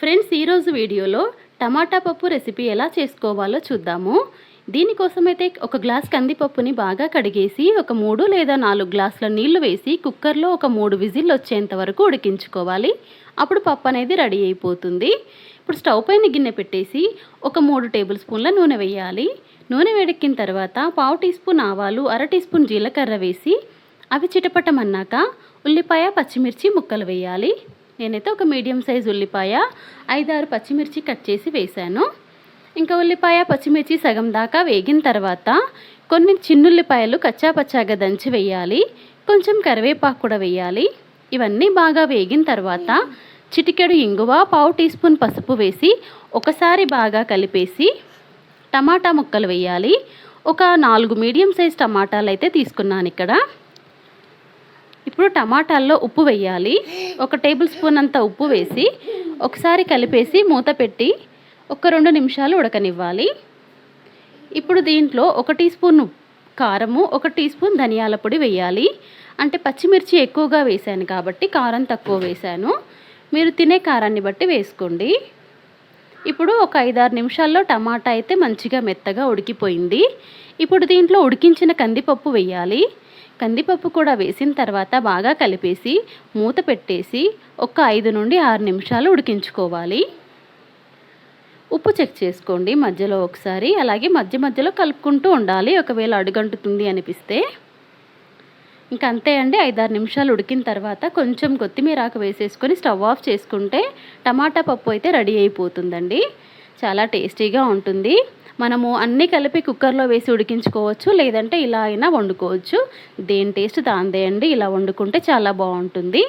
Friends, ఈరోజు వీడియోలో టమాటా పప్పు రెసిపీ ఎలా చేసుకోవాలో చూద్దాము. దీనికోసమైతే ఒక గ్లాస్ కందిపప్పుని బాగా కడిగేసి ఒక 3 లేదా 4 గ్లాసుల నీళ్లు వేసి కుక్కర్లో ఒక 3 విజిల్లు వచ్చేంత వరకు ఉడికించుకోవాలి. అప్పుడు పప్పు అనేది రెడీ అయిపోతుంది. ఇప్పుడు స్టవ్ పైన గిన్నె పెట్టేసి ఒక 3 టేబుల్ స్పూన్ల నూనె వేయాలి. నూనె వేడెక్కిన తర్వాత 1/2 టీ స్పూన్ ఆవాలు, 1/2 టీ స్పూన్ జీలకర్ర వేసి అవి చిటపటమన్నాక ఉల్లిపాయ, పచ్చిమిర్చి ముక్కలు వేయాలి. నేనైతే ఒక మీడియం సైజ్ ఉల్లిపాయ, 5-6 పచ్చిమిర్చి కట్ చేసి వేశాను. ఇంకా ఉల్లిపాయ, పచ్చిమిర్చి సగం దాకా వేగిన తర్వాత కొన్ని చిన్నుల్లిపాయలు కచ్చాపచ్చాగా దంచి వేయాలి. కొంచెం కరివేపాకు కూడా వేయాలి. ఇవన్నీ బాగా వేగిన తర్వాత చిటికెడు ఇంగువ, 1/2 టీ స్పూన్ పసుపు వేసి ఒకసారి బాగా కలిపేసి టమాటా ముక్కలు వేయాలి. ఒక 4 మీడియం సైజ్ టమాటాలు అయితే తీసుకున్నాను ఇక్కడ. ఇప్పుడు టమాటాల్లో ఉప్పు వేయాలి. 1 టేబుల్ స్పూన్ అంత ఉప్పు వేసి ఒకసారి కలిపేసి మూత పెట్టి ఒక 2 నిమిషాలు ఉడకనివ్వాలి. ఇప్పుడు దీంట్లో 1 టీ స్పూన్ కారము, 1 టీ స్పూన్ ధనియాల పొడి వేయాలి. అంటే పచ్చిమిర్చి ఎక్కువగా వేశాను కాబట్టి కారం తక్కువ వేశాను. మీరు తినే కారాన్ని బట్టి వేసుకోండి. ఇప్పుడు ఒక 5-6 నిమిషాల్లో టమాటా అయితే మంచిగా మెత్తగా ఉడికిపోయింది. ఇప్పుడు దీంట్లో ఉడికించిన కందిపప్పు వేయాలి. కందిపప్పు కూడా వేసిన తర్వాత బాగా కలిపేసి మూత పెట్టేసి ఒక 5 నుండి 6 నిమిషాలు ఉడికించుకోవాలి. ఉప్పు చెక్ చేసుకోండి మధ్యలో ఒకసారి. అలాగే మధ్య మధ్యలో కలుపుకుంటూ ఉండాలి ఒకవేళ అడుగంటుతుంది అనిపిస్తే. ఇంకా అంతే అండి. 5-6 నిమిషాలు ఉడికిన తర్వాత కొంచెం కొత్తిమీర ఆకు వేసేసుకొని స్టవ్ ఆఫ్ చేసుకుంటే టమాటా పప్పు అయితే రెడీ అయిపోతుందండి. చాలా టేస్టీగా ఉంటుంది. మనము అన్నీ కలిపి కుక్కర్లో వేసి ఉడికించుకోవచ్చు, లేదంటే ఇలా అయినా వండుకోవచ్చు. దేని టేస్ట్ దాందే అండి. ఇలా వండుకుంటే చాలా బాగుంటుంది.